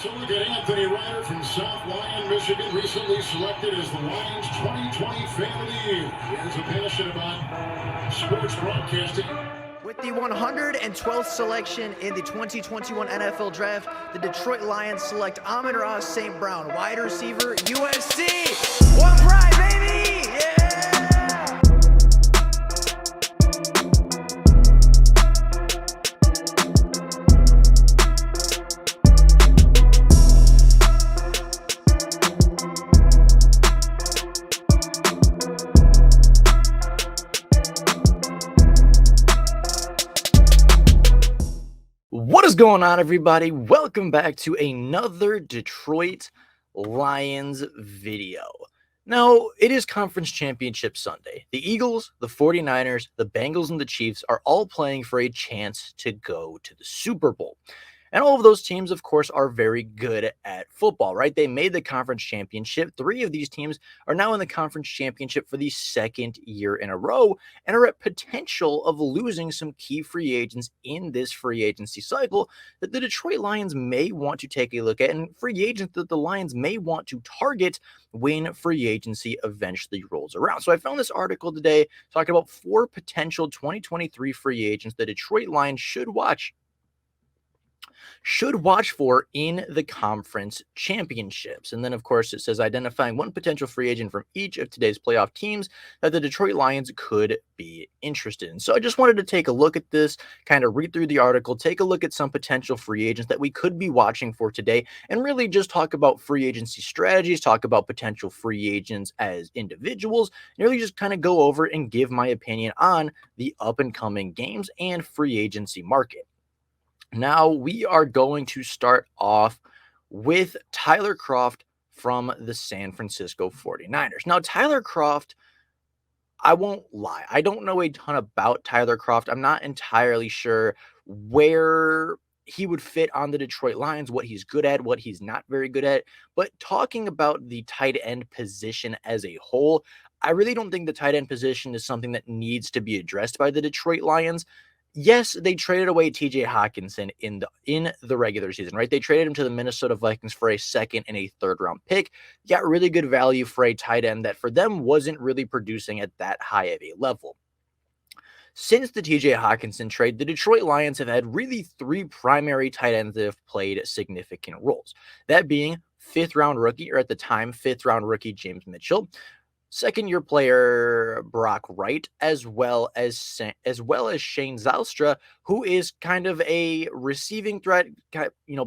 So look at Anthony Ryder from South Lyon, Michigan, recently selected as the Lions 2020 Fan of the Year. He has a passion about sports broadcasting. With the 112th selection in the 2021 NFL Draft, the Detroit Lions select Amon-Ra St. Brown, wide receiver, USC. One pride, baby! Yeah! What is going on, everybody? Welcome back to another Detroit Lions video. Now, it is Conference Championship Sunday. The Eagles, the 49ers, the Bengals, and the Chiefs are all playing for a chance to go to the Super Bowl. And all of those teams, of course, are very good at football, right? They made the conference championship. 3 of these teams are now in the conference championship for the second year in a row and are at potential of losing some key free agents in this free agency cycle that the Detroit Lions may want to take a look at, and free agents that the Lions may want to target when free agency eventually rolls around. So I found this article today talking about 4 potential 2023 free agents the Detroit Lions should watch for in the conference championships. And then, of course, it says identifying one potential free agent from each of today's playoff teams that the Detroit Lions could be interested in. So I just wanted to take a look at this, kind of read through the article, take a look at some potential free agents that we could be watching for today, and really just talk about free agency strategies, talk about potential free agents as individuals, and really just kind of go over and give my opinion on the up-and-coming games and free agency market. Now, we are going to start off with Tyler Croft from the San Francisco 49ers. Now, Tyler Croft, I won't lie, I don't know a ton about Tyler Croft. I'm not entirely sure where he would fit on the Detroit Lions, what he's good at, what he's not very good at. But talking about the tight end position as a whole, I really don't think the tight end position is something that needs to be addressed by the Detroit Lions. Yes, they traded away TJ Hawkinson in the regular season, right? They traded him to the Minnesota Vikings for a second and a third round pick. Got really good value for a tight end that for them wasn't really producing at that high of a level. Since the TJ Hawkinson trade, the Detroit Lions have had really 3 primary tight ends that have played significant roles. That being 5th round rookie, or at the time, 5th round rookie James Mitchell, second-year player Brock Wright, as well as Shane Zylstra, who is kind of a receiving threat,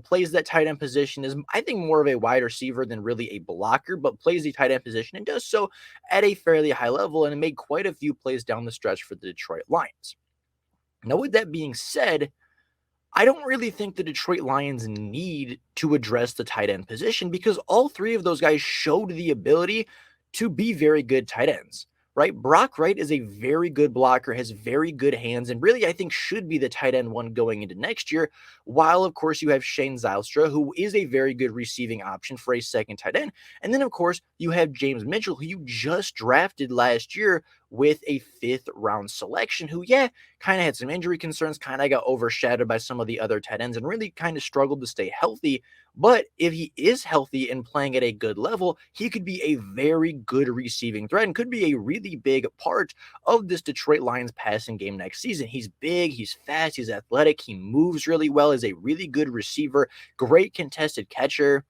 plays that tight end position, is I think more of a wide receiver than really a blocker, but plays the tight end position and does so at a fairly high level and made quite a few plays down the stretch for the Detroit Lions. Now, with that being said, I don't really think the Detroit Lions need to address the tight end position because all 3 of those guys showed the ability to be very good tight ends, right? Brock Wright is a very good blocker, has very good hands, and really I think should be the tight end 1 going into next year, while of course you have Shane Zylstra, who is a very good receiving option for a second tight end. And then of course you have James Mitchell, who you just drafted last year with a 5th round selection, who kind of had some injury concerns, kind of got overshadowed by some of the other tight ends and really kind of struggled to stay healthy. But if he is healthy and playing at a good level, he could be a very good receiving threat and could be a really big part of this Detroit Lions passing game next season. He's big, he's fast, he's athletic, he moves really well, is a really good receiver, great contested catcher.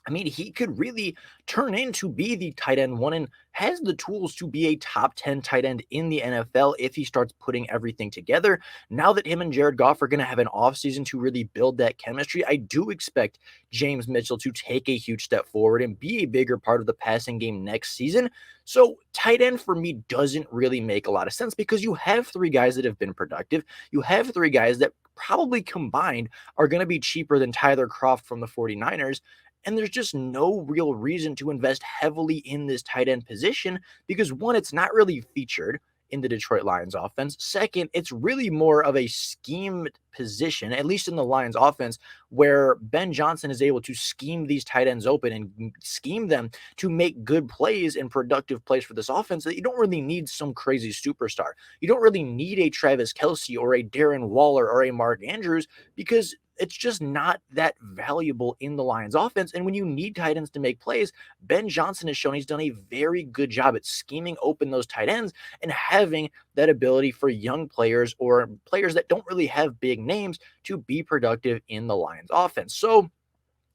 I mean, he could really turn into be the tight end 1 and has the tools to be a top 10 tight end in the NFL if he starts putting everything together. Now that him and Jared Goff are going to have an offseason to really build that chemistry, I do expect James Mitchell to take a huge step forward and be a bigger part of the passing game next season. So tight end for me doesn't really make a lot of sense because you have 3 guys that have been productive. You have 3 guys that probably combined are going to be cheaper than Tyler Croft from the 49ers. And there's just no real reason to invest heavily in this tight end position because, 1, it's not really featured in the Detroit Lions offense. Second, it's really more of a scheme position, at least in the Lions offense, where Ben Johnson is able to scheme these tight ends open and scheme them to make good plays and productive plays for this offense that you don't really need some crazy superstar. You don't really need a Travis Kelce or a Darren Waller or a Mark Andrews because it's just not that valuable in the Lions offense. And when you need tight ends to make plays, Ben Johnson has shown he's done a very good job at scheming open those tight ends and having that ability for young players or players that don't really have big names to be productive in the Lions offense. So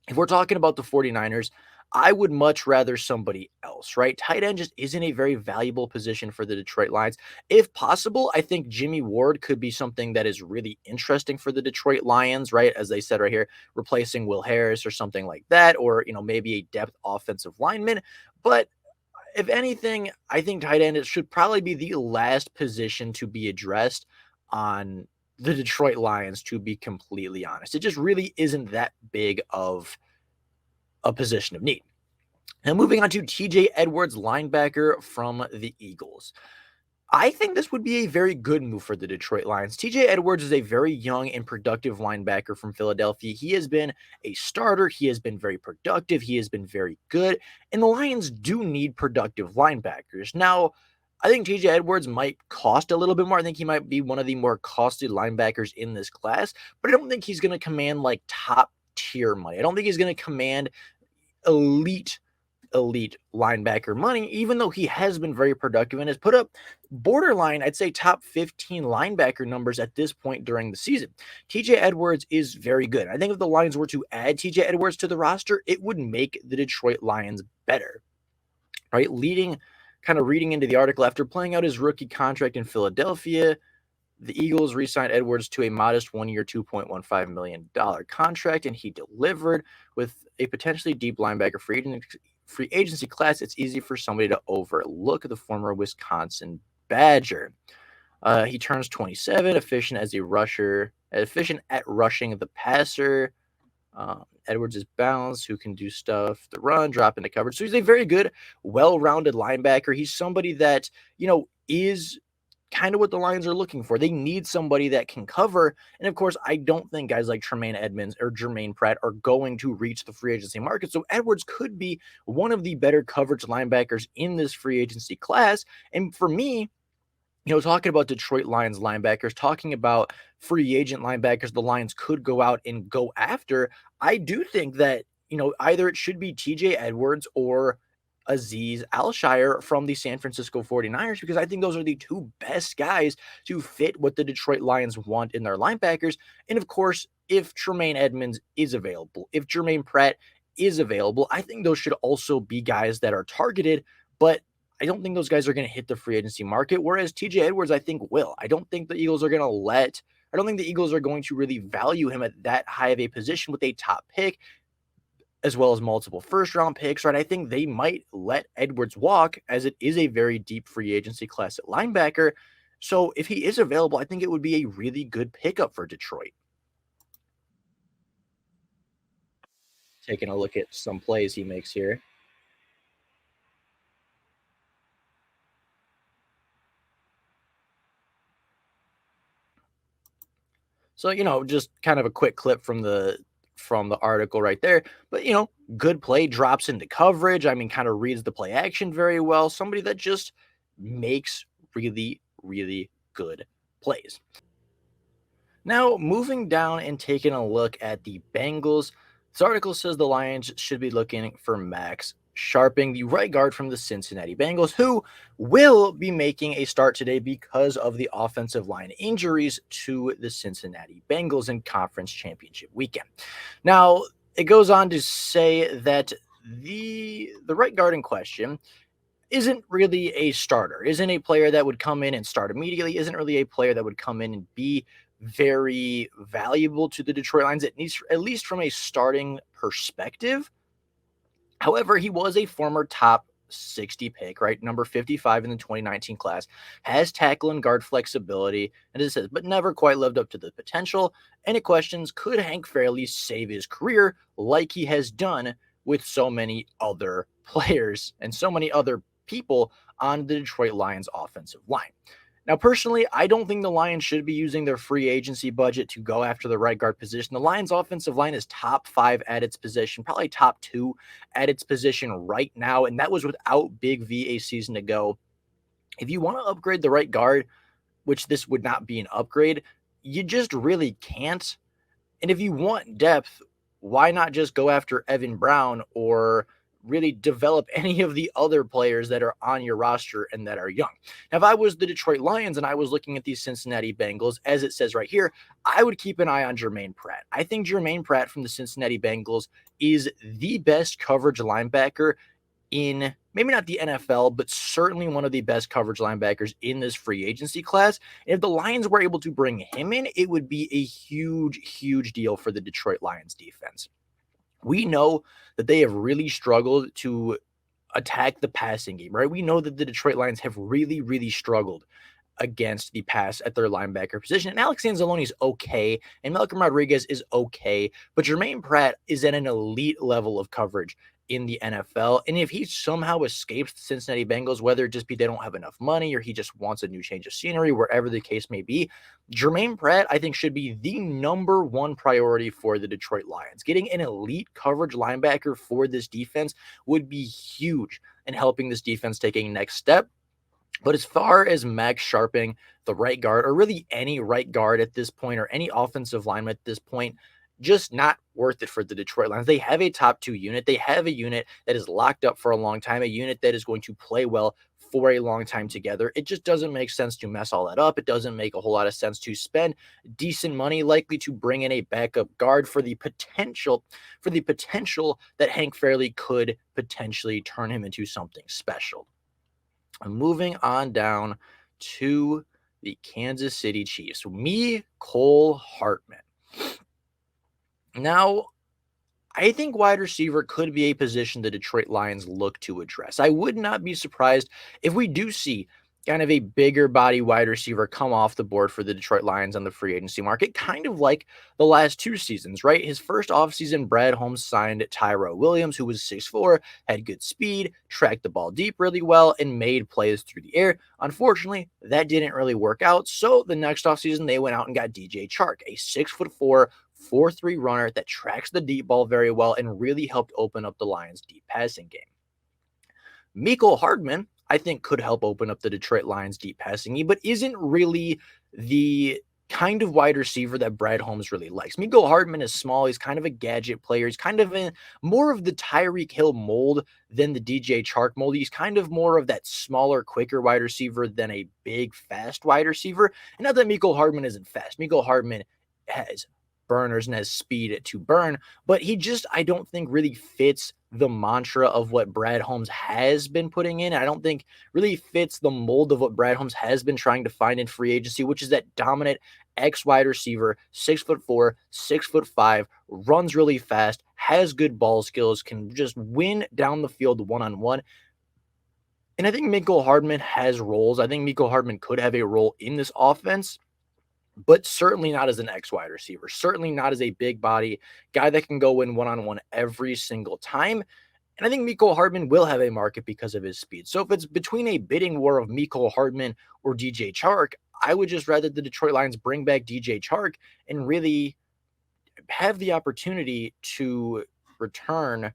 if we're talking about the 49ers, I would much rather somebody else, right? Tight end just isn't a very valuable position for the Detroit Lions. If possible, I think Jimmy Ward could be something that is really interesting for the Detroit Lions, right? As they said right here, replacing Will Harris or something like that, or, maybe a depth offensive lineman. But if anything, I think tight end it should probably be the last position to be addressed on the Detroit Lions, to be completely honest. It just really isn't that big of a position of need. Now, moving on to TJ Edwards, linebacker from the Eagles. I think this would be a very good move for the Detroit Lions. TJ Edwards is a very young and productive linebacker from Philadelphia. He has been a starter. He has been very productive. He has been very good. And the Lions do need productive linebackers. Now, I think TJ Edwards might cost a little bit more. I think he might be one of the more costly linebackers in this class, but I don't think he's going to command like top tier money. I don't think he's going to command elite linebacker money, even though he has been very productive and has put up borderline, I'd say top 15 linebacker numbers at this point during the season. TJ Edwards is very good. I think if the Lions were to add TJ Edwards to the roster, it would make the Detroit Lions better, right? Kind of reading into the article, after playing out his rookie contract in Philadelphia, the Eagles re-signed Edwards to a modest one-year, $2.15 million contract, and he delivered. With a potentially deep linebacker free agency class, it's easy for somebody to overlook the former Wisconsin Badger. He turns 27, efficient at rushing the passer. Edwards is balanced, who can do stuff, the run, drop into coverage. So he's a very good, well-rounded linebacker. He's somebody that, is kind of what the Lions are looking for. They need somebody that can cover. And of course, I don't think guys like Tremaine Edmonds or Jermaine Pratt are going to reach the free agency market. So Edwards could be one of the better coverage linebackers in this free agency class. And for me, talking about Detroit Lions linebackers, talking about free agent linebackers the Lions could go out and go after, I do think that, either it should be TJ Edwards or Azeez Al-Shaair from the San Francisco 49ers, because I think those are the two best guys to fit what the Detroit Lions want in their linebackers. And of course, if Tremaine Edmonds is available, if Jermaine Pratt is available, I think those should also be guys that are targeted, but I don't think those guys are going to hit the free agency market, whereas TJ Edwards, I think, will. I don't think the Eagles are going to really value him at that high of a position with a top pick, as well as multiple first-round picks, right? I think they might let Edwards walk, as it is a very deep free agency class at linebacker. So if he is available, I think it would be a really good pickup for Detroit. Taking a look at some plays he makes here. So, just kind of a quick clip from the article right there. But, good play, drops into coverage. I mean, kind of reads the play action very well. Somebody that just makes really, really good plays. Now, moving down and taking a look at the Bengals. This article says the Lions should be looking for Max Sharping, the right guard from the Cincinnati Bengals, who will be making a start today because of the offensive line injuries to the Cincinnati Bengals in Conference Championship weekend. Now, it goes on to say that the right guard in question isn't really a starter, isn't a player that would come in and start immediately, isn't really a player that would come in and be very valuable to the Detroit Lions, at least from a starting perspective. However, he was a former top 60 pick, right? Number 55 in the 2019 class, has tackle and guard flexibility, and as it says, but never quite lived up to the potential. And it questions, could Hank Fairley save his career like he has done with so many other players and so many other people on the Detroit Lions offensive line? Now, personally, I don't think the Lions should be using their free agency budget to go after the right guard position. The Lions offensive line is top 5 at its position, probably top 2 at its position right now, and that was without Big V a season ago. If you want to upgrade the right guard, which this would not be an upgrade, you just really can't. And if you want depth, why not just go after Evan Brown or really develop any of the other players that are on your roster and that are young? Now, if I was the Detroit Lions and I was looking at these Cincinnati Bengals, as it says right here, I would keep an eye on Jermaine Pratt. I think Jermaine Pratt from the Cincinnati Bengals is the best coverage linebacker in maybe not the NFL, but certainly one of the best coverage linebackers in this free agency class. And if the Lions were able to bring him in, it would be a huge, huge deal for the Detroit Lions defense. We know that they have really struggled to attack the passing game, right? We know that the Detroit Lions have really, really struggled against the pass at their linebacker position. And Alex Anzalone is okay, and Malcolm Rodriguez is okay, but Jermaine Pratt is at an elite level of coverage in the NFL. And if he somehow escapes the Cincinnati Bengals, whether it just be they don't have enough money or he just wants a new change of scenery, wherever the case may be, Jermaine Pratt, I think, should be the number one priority for the Detroit Lions. Getting an elite coverage linebacker for this defense would be huge in helping this defense take a next step. But as far as Max Sharping, the right guard, or really any right guard at this point, or any offensive lineman at this point, just not worth it for the Detroit Lions. They have a top 2 unit. They have a unit that is locked up for a long time, a unit that is going to play well for a long time together. It just doesn't make sense to mess all that up. It doesn't make a whole lot of sense to spend decent money, likely to bring in a backup guard for the potential that Hank Fairley could potentially turn him into something special. Moving on down to the Kansas City Chiefs. Cole Hartman. Now, I think wide receiver could be a position the Detroit Lions look to address. I would not be surprised if we do see kind of a bigger body wide receiver come off the board for the Detroit Lions on the free agency market, kind of like the last 2 seasons, right? His first offseason, Brad Holmes signed Tyrell Williams, who was 6'4", had good speed, tracked the ball deep really well, and made plays through the air. Unfortunately, that didn't really work out. So the next offseason, they went out and got DJ Chark, a 6'4", 4.3 runner that tracks the deep ball very well and really helped open up the Lions' deep passing game. Mecole Hardman, I think, could help open up the Detroit Lions' deep passing game, but isn't really the kind of wide receiver that Brad Holmes really likes. Mecole Hardman is small. He's kind of a gadget player. He's kind of more of the Tyreek Hill mold than the DJ Chark mold. He's kind of more of that smaller, quicker wide receiver than a big, fast wide receiver. And not that Mecole Hardman isn't fast. Mecole Hardman has burners and has speed to burn, but he just, I don't think, really fits the mantra of what Brad Holmes has been putting in. I don't think really fits the mold of what Brad Holmes has been trying to find in free agency, which is that dominant X wide receiver, 6'4", 6'5", runs really fast, has good ball skills, can just win down the field one-on-one. And I think Mecole Hardman has roles. I think Mecole Hardman could have a role in this offense, but certainly not as an X wide receiver, certainly not as a big body guy that can go in one-on-one every single time. And I think Mecole Hardman will have a market because of his speed. So if it's between a bidding war of Mecole Hardman or DJ Chark, I would just rather the Detroit Lions bring back DJ Chark and really have the opportunity to return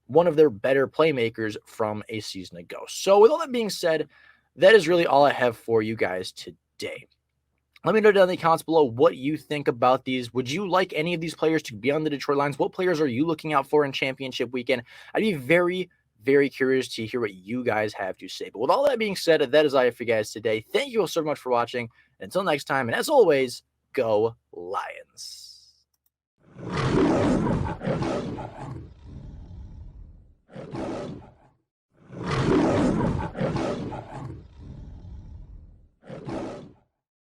one of their better playmakers from a season ago. So with all that being said, that is really all I have for you guys today. Let me know down in the comments below what you think about these. Would you like any of these players to be on the Detroit Lions? What players are you looking out for in championship weekend? I'd be very, very curious to hear what you guys have to say. But with all that being said, that is all I have for you guys today. Thank you all so much for watching. Until next time, and as always, go Lions.